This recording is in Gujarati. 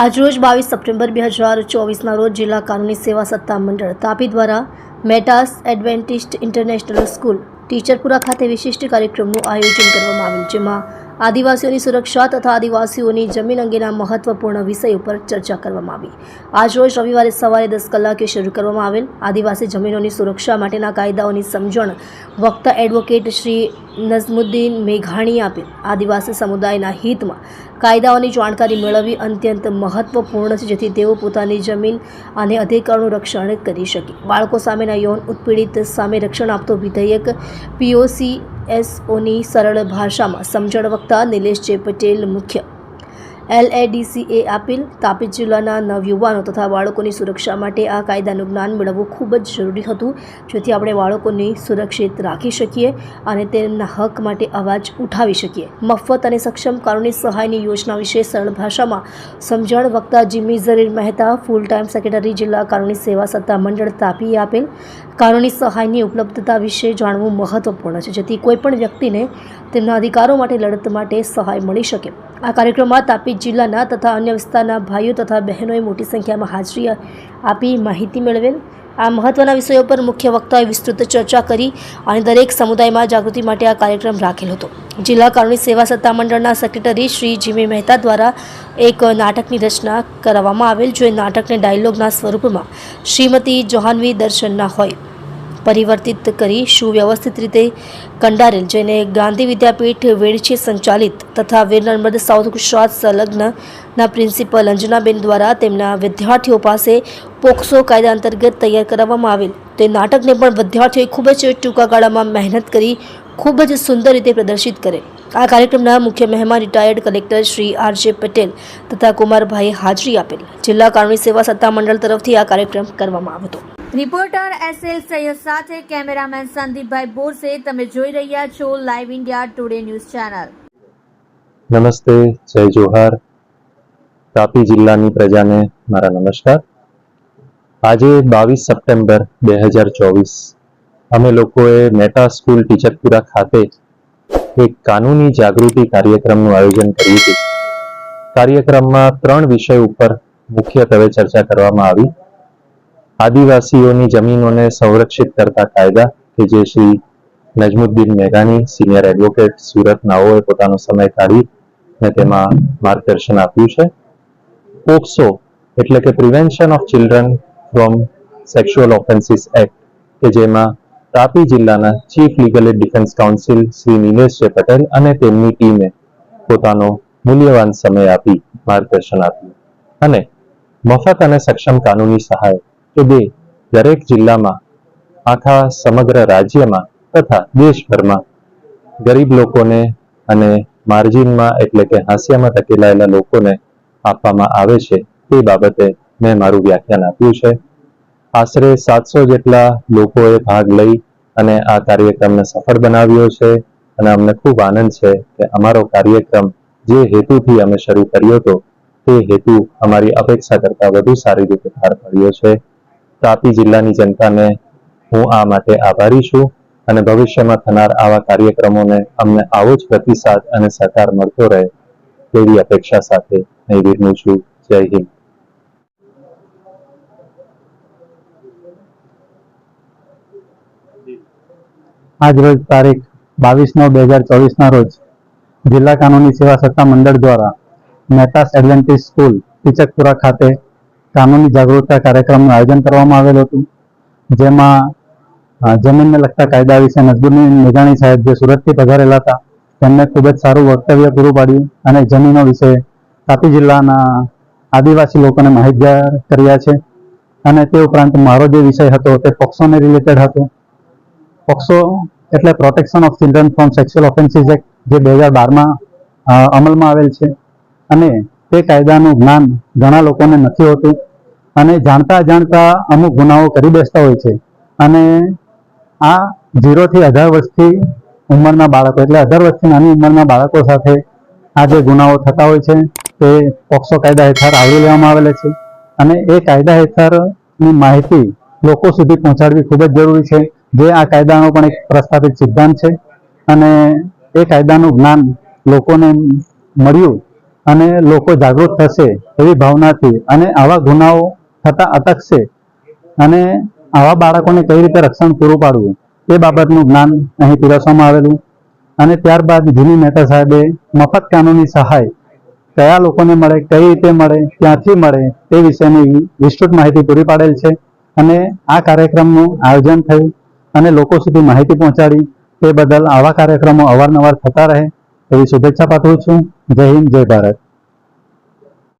આજરોજ 22 સપ્ટેમ્બર 2024ના રોજ જિલ્લા કાનૂની સેવા સત્તા મંડળ તાપી દ્વારા મેટાસ એડવેન્ટિસ્ટ ઇન્ટરનેશનલ સ્કૂલ ટીચરપુરા ખાતે વિશિષ્ટ કાર્યક્રમનું આયોજન કરવામાં આવેલ, જેમાં આદિવાસીઓની સુરક્ષા તથા આદિવાસીઓની જમીન અંગેના મહત્વપૂર્ણ વિષય ઉપર ચર્ચા કરવામાં આવી। આજરોજ રવિવારે સવારે 10 કલાકે શરૂ કરવામાં આવેલ આદિવાસી જમીનોની સુરક્ષા માટેના કાયદાઓની સમજણ વક્તા એડવોકેટ શ્રી નઝમુદ્દીન મેઘાણીએ આપેલ। આદિવાસી સમુદાયના હિતમાં કાયદાઓની જાણકારી મેળવવી અત્યંત મહત્વપૂર્ણ છે, જેથી તેઓ પોતાની જમીન અને અધિકારોનું રક્ષણ કરી શકે। બાળકો સામેના યૌન ઉત્પીડિત સામે રક્ષણ આપતો વિધેયક POCSOની સરળ ભાષામાં સમજણ વક્તા નિલેશ જે પટેલ મુખ્ય LADCએ આપેલ। તાપી જિલ્લાના નવયુવાનો તથા બાળકોની સુરક્ષા માટે આ કાયદાનું જ્ઞાન મેળવવું ખૂબ જ જરૂરી હતું, જેથી આપણે બાળકોને સુરક્ષિત રાખી શકીએ અને તેમના હક માટે અવાજ ઉઠાવી શકીએ। મફત અને સક્ષમ કાનૂની સહાયની યોજના વિશે સરળ ભાષામાં સમજણ વક્તા Jimmy Zarir Mehta, full time secretary જિલ્લા કાનૂની સેવા સત્તા મંડળ તાપીએ આપેલ। કાનૂની સહાયની ઉપલબ્ધતા વિશે જાણવું મહત્વપૂર્ણ છે, જેથી કોઈપણ વ્યક્તિને તેમના અધિકારો માટે લડત માટે સહાય મળી શકે। આ કાર્યક્રમમાં તાપી જિલ્લાના તથા અન્ય વિસ્તારના ભાઈઓ તથા બહેનોએ મોટી સંખ્યામાં હાજરી આપી માહિતી મેળવેલ। આ મહત્વના વિષયો પર મુખ્ય વક્તાએ વિસ્તૃત ચર્ચા કરી અને દરેક સમુદાયમાં જાગૃતિ માટે આ કાર્યક્રમ રાખેલ હતો। જિલ્લા કાનૂની સેવા સત્તા મંડળના સેક્રેટરી શ્રી જીમી મહેતા દ્વારા એક નાટકની રચના કરવામાં આવેલ, જો નાટકને ડાયલોગના સ્વરૂપમાં શ્રીમતી જોહાનવી દર્શનના હોય પરિવર્તિત કરી સુવ્યવસ્થિત રીતે કંડારેલ, જેને ગાંધી વિદ્યાપીઠ વેડછી સંચાલિત તથા વીર નર્મદ સાઉથ ગુજરાત સંલગ્નના પ્રિન્સિપલ અંજનાબેન દ્વારા તેમના વિદ્યાર્થીઓ પાસે પોક્સો કાયદા અંતર્ગત તૈયાર કરવામાં આવેલ। તે નાટકને પણ વિદ્યાર્થીઓએ ખૂબ જ ટૂંકા ગાળામાં મહેનત કરી ખૂબ જ સુંદર રીતે પ્રદર્શિત કરે। આ કાર્યક્રમના મુખ્ય મહેમાન retired collector Shri RJ Patel તથા કુમારભાઈએ હાજરી આપેલ। જિલ્લા કાનૂની સેવા સત્તા મંડળ તરફથી આ કાર્યક્રમ કરવામાં આવ્યો હતો। રિપોર્ટર SL સૈયદ સાથે કેમેરામેન સંદીપભાઈ બોરસે। તમે જોઈ રહ્યા છો live India today news channel. નમસ્તે, જય જોહાર। તાપી જિલ્લાની પ્રજાને મારા નમસ્કાર। આજે 22 સપ્ટેમ્બર 2024 અમે લોકોએ મેટા સ્કૂલ ટીચરપુરા ખાતે એક કાનૂની જાગૃતિ કાર્યક્રમનું આયોજન કર્યું હતું। કાર્યક્રમમાં 3 વિષય ઉપર મુખ્યત્વે ચર્ચા કરવામાં આવી। આદિવાસીઓની જમીનોને સંરક્ષિત કરતા કાયદા કે જે શ્રી નઝમુદ્દીન મેઘાણી સિનિયર એડવોકેટ સુરત નાઓએ પોતાનો સમય કાઢી ને તેમાં માર્ગદર્શન આપ્યું છે। પોક્સો એટલે કે prevention of children from sexual offences act કે જેમાં તાપી જિલ્લાના chief legal add defence council Shri Nilesh જે પટેલ અને તેમની ટીમે પોતાનો મૂલ્યવાન સમય આપી માર્ગદર્શન આપ્યું। અને મફત અને સક્ષમ કાનૂની સહાય કે દરેક જિલ્લામાં આખા સમગ્ર રાજ્યમાં તથા દેશભરમાં ગરીબ લોકોને અને માર્જિનમાં એટલે કે હાંસિયામાં ધકેલાયેલા લોકોને આપવામાં આવે છે, તે બાબતે મેં મારું વ્યાખ્યાન આપ્યું છે। આશરે 700 જેટલા લોકોએ ભાગ લઈ અને આ કાર્યક્રમને સફળ બનાવ્યો છે અને અમને ખૂબ આનંદ છે કે અમારો કાર્યક્રમ જે હેતુથી અમે શરૂ કર્યો હતો તે હેતુ અમારી અપેક્ષા કરતાં વધુ સારી રીતે પાર પાડ્યો છે। તાપી જિલ્લાની જનતાને હું આ માટે આભારી છું અને ભવિષ્યમાં થનાર આવા કાર્યક્રમોને અમને આવો જ પ્રતિસાદ અને સહકાર મળતો રહે તેવી અપેક્ષા સાથે અહીં વિરમું છું। જય હિન્દ। આજ રોજ તારીખ 22/9/2024ના રોજ જિલ્લા કાનૂની સેવા સત્તા મંડળ દ્વારા મેટાસ એડવેન્ટિસ્ટ સ્કૂલ ટીચરપુરા ખાતે કાનૂની જાગૃતતા કાર્યક્રમનું આયોજન કરવામાં આવેલ હતું, જેમાં જમીનને લગતા કાયદા વિશે નઝમુદ્દીન મેઘાણી સાહેબ જે સુરતથી પધારેલા હતા તેમને ખૂબ જ સારું વક્તવ્ય પૂરું પાડ્યું અને જમીનો વિશે તાપી જિલ્લાના આદિવાસી લોકોને માહિતગાર કર્યા છે। અને તે ઉપરાંત મારો જે વિષય હતો તે પોક્સોને રિલેટેડ હતો। પોક્સો એટલે protection of children from sexual offences act જે 2012માં અમલમાં આવેલ છે અને તે કાયદાનું જ્ઞાન ઘણા લોકોને નથી હોતું અને જાણતા અજાણતા અમુક ગુનાઓ કરી બેસતા હોય છે અને આ 0 થી 18 વર્ષથી ઉંમરના બાળકો એટલે 18 વર્ષથી નાની ઉંમરના બાળકો સાથે આ જે ગુનાઓ થતા હોય છે તે પોક્સો કાયદા હેઠળ આવરી લેવામાં આવેલા છે અને એ કાયદા હેઠળની માહિતી લોકો સુધી પહોંચાડવી ખૂબ જ જરૂરી છે, જે આ કાયદાનો પણ એક પ્રસ્થાપિત સિદ્ધાંત છે અને એ કાયદાનું જ્ઞાન લોકોને મળ્યું અને લોકો જાગૃત થશે એવી ભાવનાથી અને આવા ગુનાઓ થતા અટકશે અને આવા બાળકોને કઈ રીતે રક્ષણ પૂરું પાડવું તે બાબતનું જ્ઞાન અહીં પીરસવામાં આવેલું અને ત્યારબાદ જીની મહેતા સાહેબે મફત કાનૂની સહાય કયા લોકોને મળે, કઈ રીતે મળે, ક્યાંથી મળે તે વિશેની વિસ્તૃત માહિતી પૂરી પાડેલ છે અને આ કાર્યક્રમનું આયોજન થયું અને લોકો સુધી માહિતી પહોંચાડી તે બદલ આવા કાર્યક્રમો અવારનવાર થતા રહે એવી શુભેચ્છા પાઠવું છું. જય હિન્દ, જય ભારત.